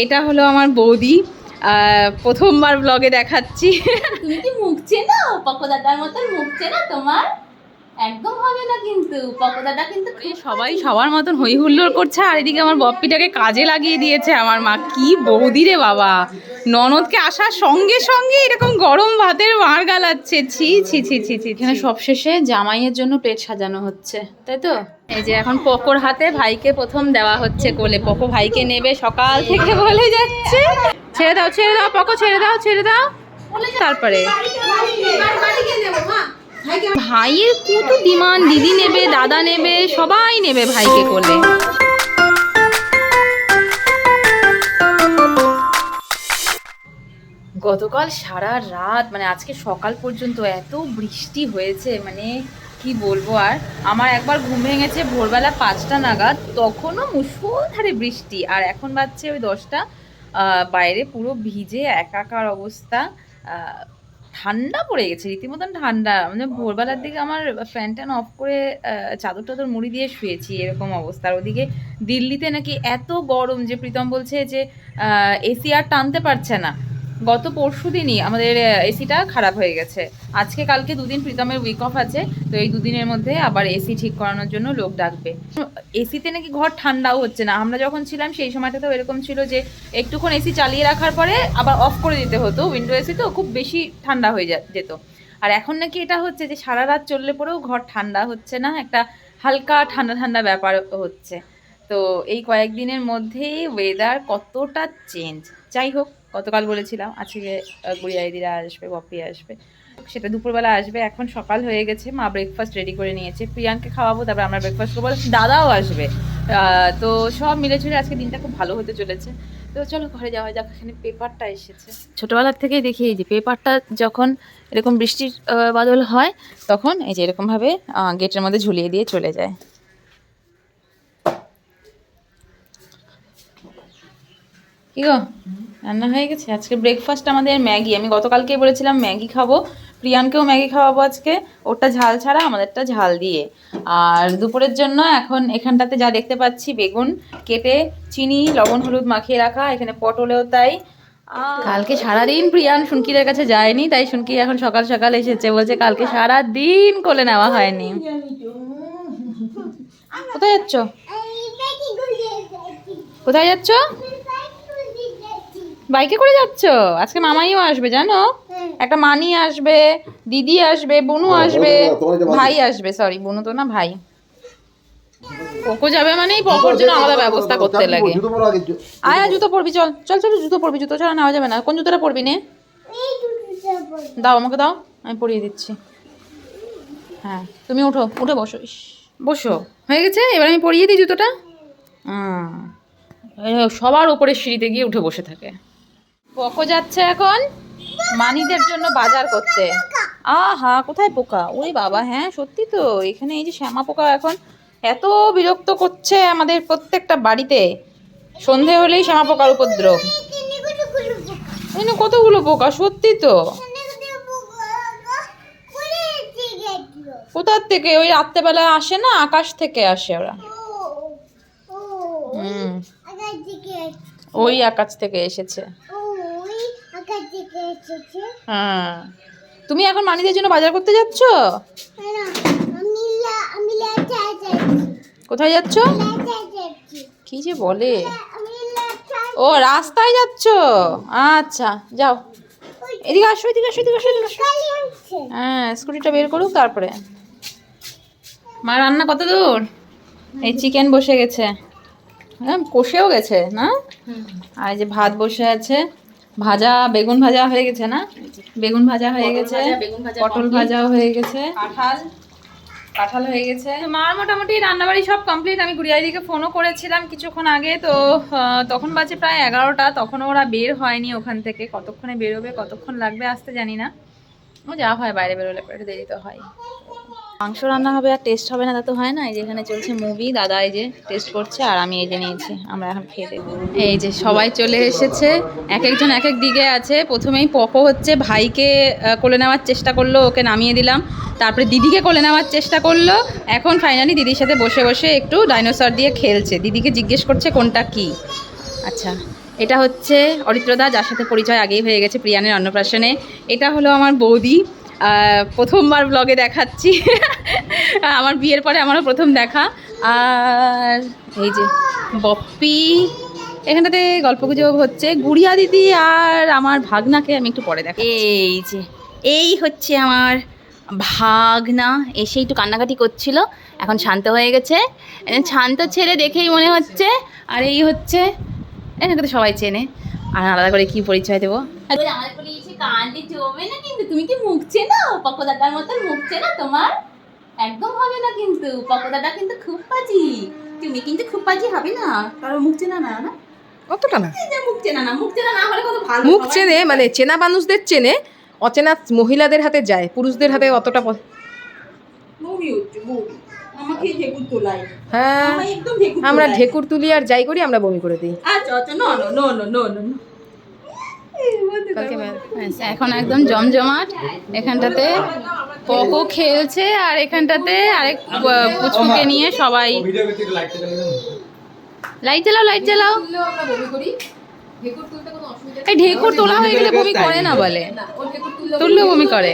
এটা হলো আমার বৌদি, প্রথমবার ব্লগে দেখাচ্ছি। তুমি কি মুখ চেনো? পকো দাদার মতন মুখ চেনো তোমার? একদম হবে না কিন্তু, পকো দাদা কিন্তু সবাই সবার মতন হই হুল্লোড় করছে, আর এদিকে আমার বপ্পিটাকে কাজে লাগিয়ে দিয়েছে আমার মা। কি বৌদি রে বাবা, ননদকে আসার সঙ্গে সঙ্গে এরকম গরম ভাতের মার গালাচ্ছে। ছি ছি ছি ছি ছি। এখানে সবশেষে জামাইয়ের জন্য প্লেট সাজানো হচ্ছে, তাই তো? এই যে এখন পকোর হাতে ভাইকে প্রথম দেওয়া হচ্ছে কোলে। পকো ভাইকে নেবে সকাল থেকে বলে যাচ্ছে। ছেড়ে দাও ছেড়ে দাও পকো, ছেড়ে দাও ছেড়ে দাও। তারপরে ভাইয়ের কত ডিমান্ড, দিদি নেবে, দাদা নেবে, সবাই নেবে ভাইকে কোলে। গতকাল সারা রাত মানে আজকে সকাল পর্যন্ত এত বৃষ্টি হয়েছে, মানে কি বলবো। আর আমার একবার ঘুম ভেঙেছে ভোরবেলা 5টা নাগাদ, তখনও মুষলধারে বৃষ্টি। আর এখন বাজছে ওই 10টা, বাইরে পুরো ভিজে একাকার অবস্থা। ঠান্ডা পড়ে গেছে রীতিমতন ঠান্ডা, মানে ভোরবেলার দিকে আমার ফ্যান ট্যান অফ করে চাদর টাদর মুড়ি দিয়ে শুয়েছি, এরকম অবস্থা। আর ওদিকে দিল্লিতে নাকি এত গরম যে প্রীতম বলছে যে এসি আর টানতে পারছে না। গত পরশু দিনই আমাদের এসিটা খারাপ হয়ে গেছে। আজকে কালকে দুদিন প্রীতমের উইক অফ আছে, তো এই দুদিনের মধ্যে আবার এসি ঠিক করানোর জন্য লোক ডাকবে। এসিতে নাকি ঘর ঠান্ডাও হচ্ছে না। আমরা যখন ছিলাম সেই সময়টাতেও এরকম ছিল যে একটুক্ষণ এসি চালিয়ে রাখার পরে আবার অফ করে দিতে হতো, উইন্ডো এসি তো খুব বেশি ঠান্ডা হয়ে যেত। আর এখন নাকি এটা হচ্ছে যে সারা রাত চললে পরেও ঘর ঠান্ডা হচ্ছে না, একটা হালকা ঠান্ডা ঠান্ডা ব্যাপার হচ্ছে। তো এই কয়েকদিনের মধ্যেই ওয়েদার কতটা চেঞ্জ। যাই হোক, গতকাল বলেছিলাম আজকে গুড়িয়া দিদিরা আসবে, পপি আসবে, সেটা দুপুরবেলা আসবে। এখন সকাল হয়ে গেছে, মা ব্রেকফাস্ট রেডি করে নিয়েছে। প্রিয়াঙ্কে খাওয়াবো, তারপর আমরা ব্রেকফাস্ট করবো, দাদাও আসবে। তো সব মিলে ঝুলে আজকে দিনটা খুব ভালো হতে চলেছে। তো চলো ঘরে যাওয়া যাক। এখানে পেপারটা এসেছে, ছোটোবেলার থেকেই দেখি এই যে পেপারটা যখন এরকম বৃষ্টির বাদল হয় তখন এই যে এরকমভাবে গেটের মধ্যে ঝুলিয়ে দিয়ে চলে যায়। কি গো, রান্না হয়ে গেছে? আজকে ব্রেকফাস্ট আমাদের ম্যাগি। আমি গতকালকে বলেছিলাম ম্যাগি খাবো, প্রিয়ানকেও ম্যাগি খাওয়াবো আজকে, ওরটা ঝাল ছাড়া আমাদেরটা ঝাল দিয়ে। আর দুপুরের জন্য এখন এখানটাতে যা দেখতে পাচ্ছি, বেগুন কেটে চিনি লবণ হলুদ মাখিয়ে রাখা, এখানে পটলেও তাই। কালকে সারাদিন প্রিয়ান শুনকিদের কাছে যায়নি, তাই শুনকি এখন সকাল সকাল এসেছে, বলছে কালকে সারা দিন কোলে নেওয়া হয়নি। কোথায় যাচ্ছ? কোথায় যাচ্ছ? বাইকে করে যাচ্ছ? আজকে মামাইও আসবে জানো, একটা মানি আসবে, দিদি আসবে, বনু আসবে, ভাই আসবে। সরি, বনু তো না, ভাই। পকো যাবে মানেই পকোর জন্য আলাদা ব্যবস্থা করতে লাগে। আয়া জুতো পরবি, চল চল চল, জুতো পরবি, জুতো ছাড়া নেওয়া যাবে না। কোন জুতোটা পরবি নে? দাও আমাকে দাও, আমি পরিয়ে দিচ্ছি। হ্যাঁ তুমি উঠো, উঠে বসো। বসো, হয়ে গেছে, এবার আমি পরিয়ে দিই জুতোটা। সবার উপরে সিঁড়িতে গিয়ে উঠে বসে থাকে। পকো যাচ্ছে এখন মানিদের জন্য বাজার করতে। আহা, কোথায় পোকা? ওরে বাবা, হ্যাঁ সত্যি তো, এখানে এই যে শ্যামা পোকা এখন এত বিরক্ত করছে আমাদের প্রত্যেকটা বাড়িতে। সন্ধে হলেই শ্যামা পোকার উপদ্রব। কতগুলো পোকা, সত্যি তো। কোথার থেকে? ওই রাত্রেবেলা আসে না, আকাশ থেকে আসে ওরা। ওই আকাশ থেকে এসেছে। হ্যাঁ, তুমি এখন মানিদের জন্য বাজার করতে যাচ্ছ? কোথায় যাচ্ছ? কি যে বলে, ও রাস্তায় যাচ্ছ? আচ্ছা যাও, এদিকে আসো, এদিকে আসো, এদিকে আসো, এদিকে আসো। হ্যাঁ, স্কুটিটা বের করুক তারপরে। মা রান্না কত দূর? এই চিকেন বসে গেছে, হ্যাঁ কষেও গেছে না? আর এই যে ভাত বসে আছে, ভাজা বেগুন ভাজা হয়ে গেছে না? বেগুন ভাজা হয়ে গেছে, পটল ভাজাও হয়ে গেছে, কাঁঠাল হয়ে গেছে। মার মোটামুটি রান্নাবাড়ি সব কমপ্লিট। আমি গুড়িয়াদিকে ফোনও করেছিলাম কিছুক্ষণ আগে, তো তখন বাজে প্রায় 11টা, তখনও ওরা বের হয়নি ওখান থেকে। কতক্ষণে বেরোবে, কতক্ষণ লাগবে আসতে জানি না। ও যা হয়, বাইরে বেরোলে পরে দেরি তো হয়। মাংস রান্না হবে আর টেস্ট হবে না তা তো হয় না। এই যে এখানে চলছে মুভি, দাদা এই যে টেস্ট করছে আর আমি এই যে নিয়েছি, আমরা এখন খেয়ে দেবো। এই যে সবাই চলে এসেছে, এক একজন এক এক দিকে আছে। প্রথমেই পকো হচ্ছে ভাইকে কোলে নেওয়ার চেষ্টা করলো, ওকে নামিয়ে দিলাম। তারপরে দিদিকে কোলে নেওয়ার চেষ্টা করলো। এখন ফাইনালি দিদির সাথে বসে বসে একটু ডাইনোসর দিয়ে খেলছে। দিদিকে জিজ্ঞেস করছে কোনটা কি। আচ্ছা, এটা হচ্ছে অরিত্রদা, যার সাথে পরিচয় আগেই হয়ে গেছে প্রিয়ানের অন্নপ্রাশনে। এটা হলো আমার বৌদি, প্রথমবার ব্লগে দেখাচ্ছি। আমার বিয়ের পরে আমারও প্রথম দেখা। আর এই যে বপ্পি, এখানটাতে গল্পগুজব হচ্ছে। গুড়িয়া দিদি আর আমার ভাগনাকে আমি একটু পরে দেখা। এই যে এই হচ্ছে আমার ভাগনা, এসে একটু কান্নাকাটি করছিল, এখন শান্ত হয়ে গেছে। শান্ত ছেলে দেখেই মনে হচ্ছে। আর এই হচ্ছে, এখানে তো সবাই চেনে, আর আলাদা করে কি পরিচয় দেবো। আমার বলে এসে কান্দি জমবে না কিন্তু, তুমি কি মুখ চেনো? পকো দাদার মতন মুখ চেনো তোমার? একদম হবে না কিন্তু, পকো দাদা কিন্তু খুব পাজি, তুমি কিন্তু খুব পাজি হবে না। কারো মুখ চেনা না, না অতটা না, মুখ চেনা না, মুখ চেনা না হলে কত ভালো। মুখ চেনে মানে চেনা মানুষদের চেনে, অচেনা মহিলাদের হাতে যায়, পুরুষদের হাতে অতটা বমি হচ্ছে বমি, আমাকে ঢেকুর তোলাই। হ্যাঁ, আমার একদম ঢেকুর আমরা তোলাই। ঢেকুর তুলি আর যাই করি আমরা বমি করে দিই। আচ্ছা আচ্ছা, no no no no no no. কালকে এখন একদম জমজমাট। এখানটাতে পকো খেলছে, আর এখানটাতে আরেক পুচকুকে নিয়ে সবাই। লাইট জ্বালাও, লাইট জ্বালাও। এই ঢেকুর তোলা হয়ে গেলে বমি করে না বলে, তুললেও বমি করে।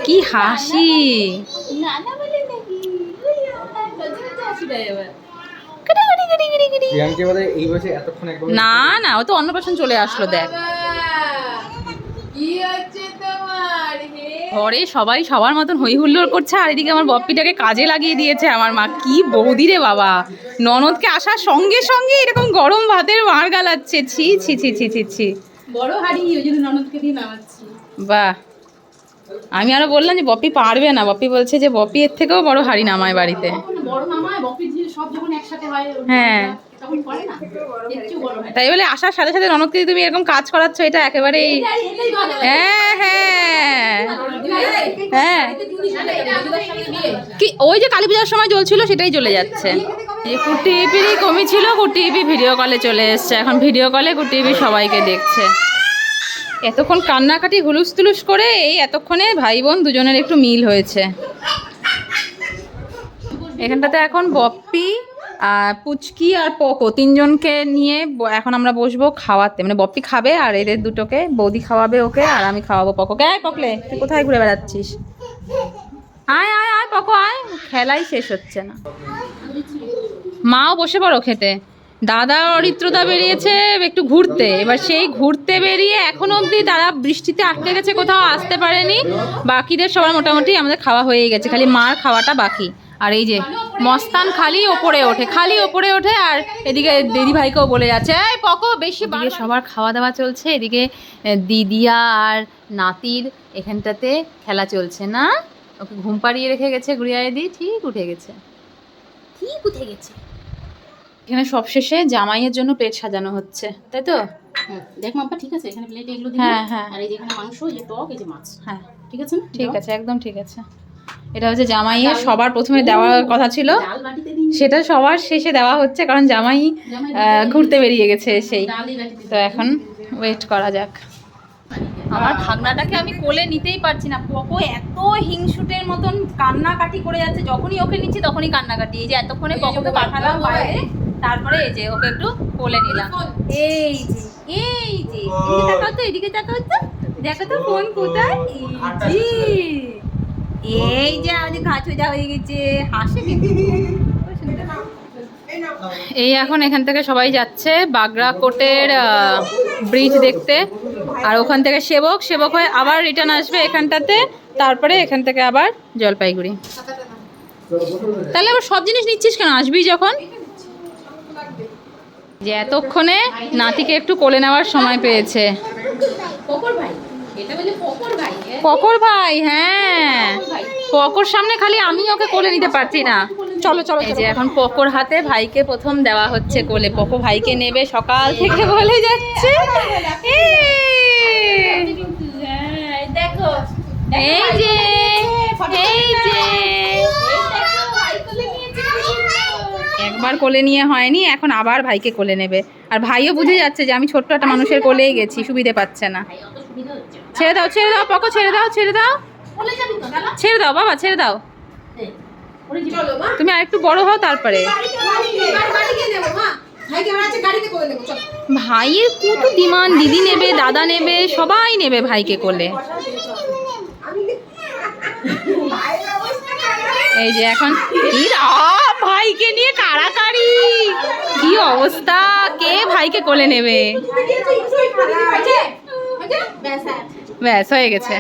কি হাসি! না না বলে নাকি অসুবিধা এবার। প্রিয়াঙ্কে বোধহয় এই বয়সে এতক্ষণ একবার না না, ও তো অন্নপ্রাশন চলে আসলো, দেখ। ঘরে সবাই সবার মতন হই হুল্লোড় করছে, আর এদিকে আমার বপ্পিটাকে কাজে লাগিয়ে দিয়েছে আমার মা। কি বৌদি রে বাবা, ননদকে আসার সঙ্গে সঙ্গে এরকম গরম ভাতের মার গালাচ্ছে। ছি ছি ছি ছি ছি ছি। বড় হাড়ি, ওই জন্য ননদকে দিয়ে নামাচ্ছি। বাহ, আমি আরো বললাম যে বপ্পি পারবে না, বপ্পি বলছে যে বপ্পি এর থেকেও বড় হাড়ি নামায় বাড়িতে। বড় মামায় বপির যে সব যখন একসাথে হয়, হ্যাঁ, তখন করে না, এর চেয়েও বড় হয়। তাই বলে আসার সাথে সাথে ননদকে যদি তুমি এরকম কাজ করাচ্ছ, এটা একেবারেই এটাই ভালো। হ্যাঁ হ্যাঁ হ্যাঁ। কি ওই যে কালী পূজার সময় জ্বলছিল সেটাই চলে যাচ্ছে। এই কুটি ইপিরই কমি ছিল, কুটি ইপি ভিডিও কলে চলে এসছে, এখন ভিডিও কলে কুটি ইপি সবাইকে দেখছে। এতক্ষণ কান্নাকাটি হুলুস তুলুস করে এই এতক্ষণে ভাই বোন দুজনের একটু মিল হয়েছে। এখানটাতে এখন বপ্পি, পুচকি আর পকো তিনজনকে নিয়ে এখন আমরা বসবো খাওয়াতে। মানে বপ্পি খাবে আর এদের দুটোকে বৌদি খাওয়াবে ওকে, আর আমি খাওয়াবো পকোকে। আয় পকলে, তুই কোথায় ঘুরে বেড়াচ্ছিস? আয় আয় আয় পকো আয়, খেলাই শেষ হচ্ছে না। মাও বসে পড়ো খেতে। দাদা অরিত্রদা বেরিয়েছে একটু ঘুরতে, এবার সেই ঘুরতে বেরিয়ে এখনো অবধি তারা বৃষ্টিতে আটকে গেছে, কোথাও আসতে পারেনি। বাকিদের সবার মোটামুটি আমাদের খাওয়া হয়ে গেছে, খালি মার খাওয়াটা বাকি। আর এই যে মস্তান খালি ওপরে ওঠে, খালি ওপরে ওঠে, আর এদিকে দিদি ভাইকেও বলে যাচ্ছে এই পকো বেশি। এদিকে সবার খাওয়া দাওয়া চলছে, এদিকে দিদিয়া আর নাতির এখানটাতে খেলা চলছে না। ওকে ঘুম পাড়িয়ে রেখে গেছে গুড়িয়া দিদি, ঠিক উঠে গেছে, ঠিক উঠে গেছে। এখানে সবশেষে জামাইয়ের জন্য প্লেট সাজানো হচ্ছে, তাই তো? দেখ মাম্পা, ঠিক আছে, এখানে প্লেটে এগুলো দিই। হ্যাঁ হ্যাঁ আর এই যে এখানে মাংস, এই যে টক, এই যে মাছ। হ্যাঁ ঠিক আছে না? ঠিক আছে, একদম ঠিক আছে। এটা হচ্ছে জামাইয়ের সবার প্রথমে দেওয়ার কথা ছিল, ডাল বাটিতে দিই। সেটা সবার শেষে দেওয়া হচ্ছে, কারণ জামাই ঘুরতে বেরিয়ে গেছে সেই। ডালই বাটিতে তো এখন ওয়েট করা যাক। আমার ভাগনাটাকে আমি কোলে নিতেই পারছি না, পকো এত হিংসুটের মতন কান্নাকাটি করে যাচ্ছে, যখনই ওকে নিচ্ছি তখনই কান্নাকাটি। এই যে এতক্ষণে পকোকে পাঠালাম বাইরে, তারপরে এই যে ওকে একটু কোলে নিলাম। এই যে এই যে এদিকে তাকাও তো, এদিকে তাকাও তো, দেখো তো ফোন কোথায়। এই যে আমাদের ঘাট সোজা হয়ে গেছে, হাসে কিন্তু। এই এখন এখান থেকে সবাই যাচ্ছে বাগরাকোটের ব্রিজ দেখতে, আর ওখান থেকে সেবক হয়ে আবার রিটার্ন আসবে এখানটাতে, তারপরে এখান থেকে আবার জলপাইগুড়ি। তাহলে আবার সব জিনিস নিচ্ছিস কেন, আসবি যখন? যে এতক্ষণে নাতিকে একটু কোলে নেওয়ার সময় পেয়েছে। পকর ভাই, এটা বলে পকর ভাই। পকর ভাই, হ্যাঁ পকর সামনে খালি আমি ওকে কোলে নিতে পারছি না। চলো চলো, এই যে এখন পকর হাতে ভাইকে প্রথম দেওয়া হচ্ছে কোলে। পকো ভাইকে নেবে সকাল থেকে বলে যাচ্ছে। দেখো এই যে এই যে একবার কোলে নিয়ে হয়নি, এখন আবার ভাইকে কোলে নেবে। আর ভাইও বুঝে যাচ্ছে যে আমি ছোট্ট একটা মানুষের কোলেই গেছি, সুবিধে পাচ্ছে না। ছেড়ে দাও ছেড়ে দাও পকো, ছেড়ে দাও ছেড়ে দাও ছেড়ে দাও বাবা, ছেড়ে দাও। তুমি আর একটু বড় হও তারপরে। ভাইয়ের কত ডিমান্ড, দিদি নেবে, দাদা নেবে, সবাই নেবে ভাইকে কোলে। এই যে এখন ভাইকে নিয়ে কাড়াকাড়ি, কি অবস্থা, কে ভাইকে কোলে নেবে? ব্যাস হয়ে গেছে।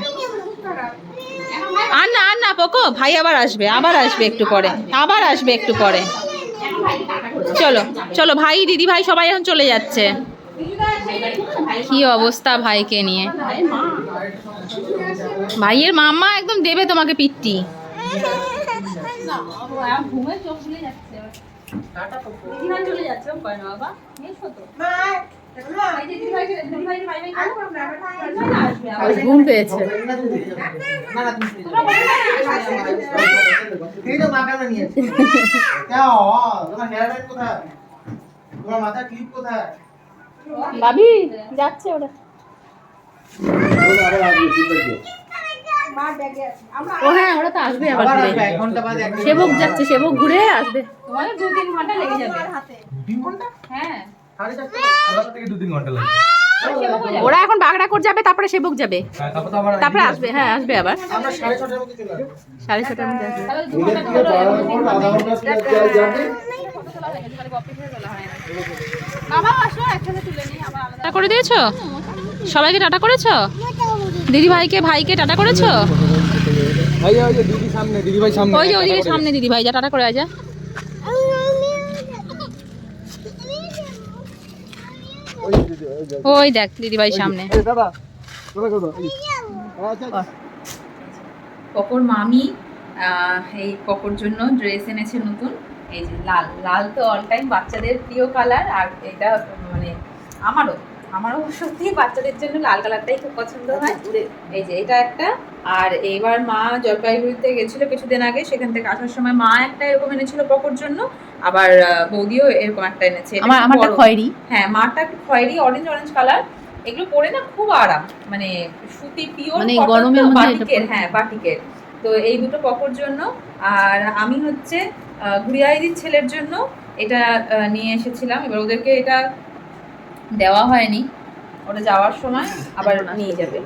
আর না পোকো, ভাই আবার আসবে একটু পরে, চলো চলো, ভাই দিদি ভাই সবাই এখন চলে যাচ্ছে। কি অবস্থা ভাইকে নিয়ে। ভাইয়ের মাম্মা একদম দেবে তোমাকে পিট্টি। ঘুম পেয়েছে। ভাবি যাচ্ছে ওরা। ও হ্যাঁ, ওরা তো আসবে আবার ঘুরে। সেবক যাচ্ছে, সেবক ঘুরে আসবে। তোমাদের 2-3 ঘন্টা লেগে যাবে। 2 ঘন্টা? হ্যাঁ, 4:30 থেকে 2-3 ঘন্টা লাগে। ওরা এখন বাগড়াকোট যাবে, তারপরে সেবক যাবে, তারপরে আসবে। হ্যাঁ আসবে আবার, আমরা 6:30টার মধ্যে চলে আসব। 6:30টার মধ্যে আসবে। তাহলে 2 ঘন্টা ধরে আধা ঘন্টা যাবে। বাবা আসো, একসাথে তুলে নিই আবার আলাদা। টাটা করে দিয়েছো সবাইকে? টাটা করেছো দিদি ভাইকে টাটা করেছো? ভাই ওই যে দিদি সামনে, দিদি ভাই সামনে। ওই যে ওইদিকে সামনে দিদি ভাই, যা টাটা করে আয় যা। ওই দেখ দিদি ভাই সামনে। এই দাদা তোরা কত? আচ্ছা পকোর মামি এই পকোর জন্য ড্রেস এনেছে নতুন। এই যে লাল তো অল টাইম বাচ্চাদের প্রিয় কালার, আর এটা মানে আমারও সত্যি বাচ্চাদের জন্য লাল কালারটাই খুব পছন্দ হয়। এই যে এটা একটা, আর এইবার মা জলপাইগুড়িতে গেছিল কিছুদিন আগে, সেখান থেকে আসার সময় মা একটা এরকম এনেছিল পকোর জন্য, আবার বৌদিও এরকম একটা এনেছে। আমারটা খয়েরি। হ্যাঁ, মাটা একটু খয়েরি অরেঞ্জ কালার। এগুলো পরে না খুব আরাম, মানে সুতি পিওর, মানে গরমের মধ্যে বাটিকের। হ্যাঁ বাটিকের। তো এই দুটো পকোর জন্য, আর আমি হচ্ছে গুড়িয়াইদির ছেলের জন্য এটা নিয়ে এসেছিলাম। এবার ওদেরকে এটা দেওয়া হয়নি, ওটা যাওয়ার সময় আবার নিয়ে যাবে।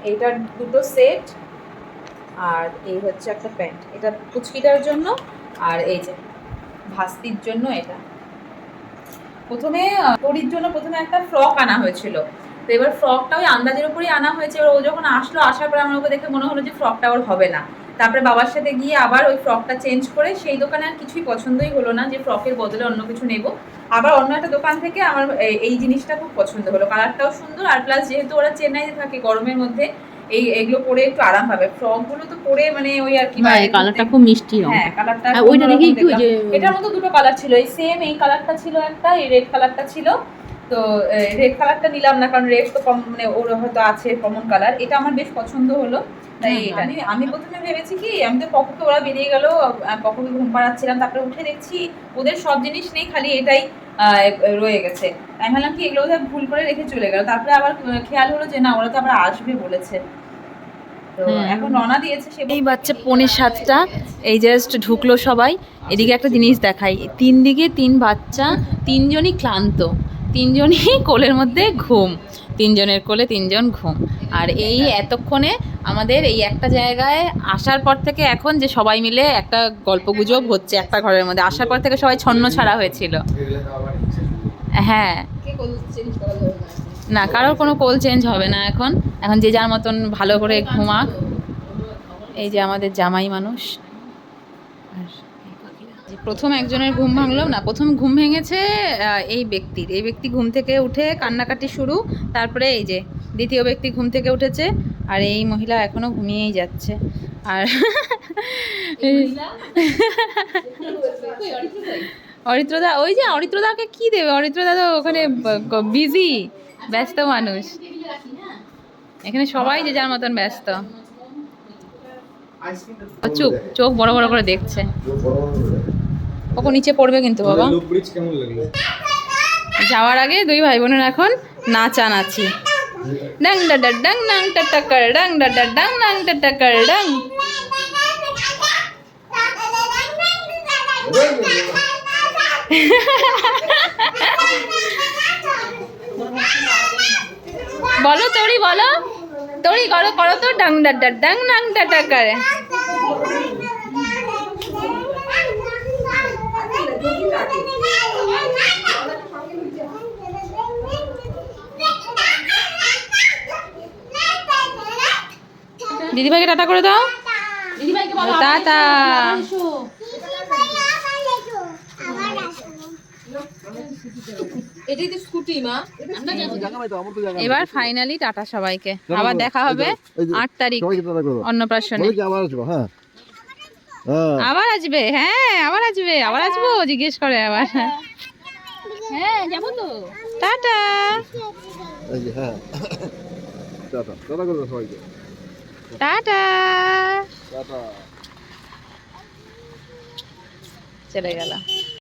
এইটার দুটো সেট, আর এই হচ্ছে একটা প্যান্ট, এটা পুচকিটার জন্য, আর এই যে ভাস্তির জন্য এটা। প্রথমে তোরির জন্য প্রথমে একটা ফ্রক আনা হয়েছিল, তো এবার ফ্রকটা ওই আন্দাজের উপরেই আনা হয়েছে। এবার ও যখন আসার পরে আমার ওকে দেখে মনে হলো যে ফ্রকটা ওর হবে না। তারপরে বাবার সাথে গিয়ে আবার ওই ফ্রকটা চেঞ্জ করে, সেই দোকানে আর কিছুই পছন্দই হলো না, যে ফ্রকের বদলে অন্য কিছু নেব। আবার অন্য একটা দোকান থেকে আমার এই জিনিসটা খুব পছন্দ হলো, কালারটাও সুন্দর, আর প্লাস যেহেতু ওরা চেন্নাইতে থাকে গরমের মধ্যে, এইগুলো পরে একটু আরাম পাবে। ফ্রকগুলো তো পরে মানে ওই আর কি, কালারটা খুব মিষ্টি। হ্যাঁ কালারটা ওইটা দেখি একটু, যে এটার মধ্যে দুটো কালার ছিল, এই সেম এই কালারটা ছিল একটা, এই রেড কালারটা ছিল। তো রেড কালারটা নিলাম না, কারণ রেড তো কম, মানে ওর হয়তো আছে কমন কালার। এটা আমার বেশ পছন্দ হলো, তাই এটা নিয়ে আমি প্রথমে ভেবেছি কি, আমি তো পকুকে, ওরা বেরিয়ে গেল, পকুকে ঘুম পাড়াচ্ছিলাম, তারপরে উঠে দেখছি ওদের সব জিনিস নেই, খালি এটাই রয়ে গেছে। আমি ভাবলাম কি এগুলো বোধহয় ভুল করে রেখে চলে গেল। তারপরে আবার খেয়াল হলো যে না, ওরা তো আবার আসবে বলেছে। তো এখন রওনা দিয়েছে। এই বাচ্চা 6:45, এই জাস্ট ঢুকলো সবাই। এদিকে একটা জিনিস দেখাই, 3 দিকে 3 বাচ্চা, 3জনই ক্লান্ত, 3জনই কোলের মধ্যে ঘুম, 3জনের কোলে 3জন ঘুম। আর এই এতক্ষণে আমাদের এই একটা জায়গায় আসার পর থেকে এখন যে সবাই মিলে একটা গল্পগুজব হচ্ছে একটা ঘরের মধ্যে, আসার পর থেকে সবাই ছন্ন ছাড়া হয়েছিল। হ্যাঁ না, কারোর কোনো কোল চেঞ্জ হবে না এখন যে যার মতন ভালো করে ঘুমাক। এই যে আমাদের জামাই মানুষ। আর প্রথম একজনের ঘুম ভাঙলো না, প্রথম ঘুম ভেঙেছে এই ব্যক্তি ঘুম থেকে উঠে কান্নাকাটি শুরু। তারপরে এই যে দ্বিতীয় ব্যক্তি ঘুম থেকে উঠেছে, আর এই মহিলা এখনো ঘুমিয়েই যাচ্ছে। আর অরিত্রদা, ওই যে অরিত্রদাকে কি দেবে, অরিত্রদা তো ওখানে বিজি, ব্যস্ত মানুষ। এখানে সবাই যে যার মতন ব্যস্ত। চুপ, চোখ বড় বড় করে দেখছে। ওকে নিচে পড়বে কিন্তু বাবা। যাওয়ার আগে 2 ভাই বোনের এখন নাচানাচি। ডাং ডা ডা ডাং নাং টা টা কার ডাং ডা ডা ডাং নাং টা টা কার ডাং। হাততালি করো করো তো ডাং ডা ডা ডাং নাং ডা ডা করে। দিদিভাইকে টাটা করে দাও। দিদিভাইকে বলো টাটা। এটাই তো স্কুটি মা। জায়গা নাই তো, আমার তো জায়গা নেই। এবার ফাইনালি টাটা সবাইকে, টাটা আবার করো। দেখা হবে এই যে, 8 তারিখ সবাইকে টাটা করে দাও। অন্নপ্রাশনে। বলে কি আবার আসবো? হ্যাঁ হ্যাঁ আবার আসবে, হ্যাঁ আবার আসবে, আবার আসবো জিজ্ঞেস করে আবার। হ্যাঁ যাবো তো। টাটা। এই যে হ্যাঁ টাটা টাটা করে দাও সবাইকে। টাটা। টাটা। চলে গেল।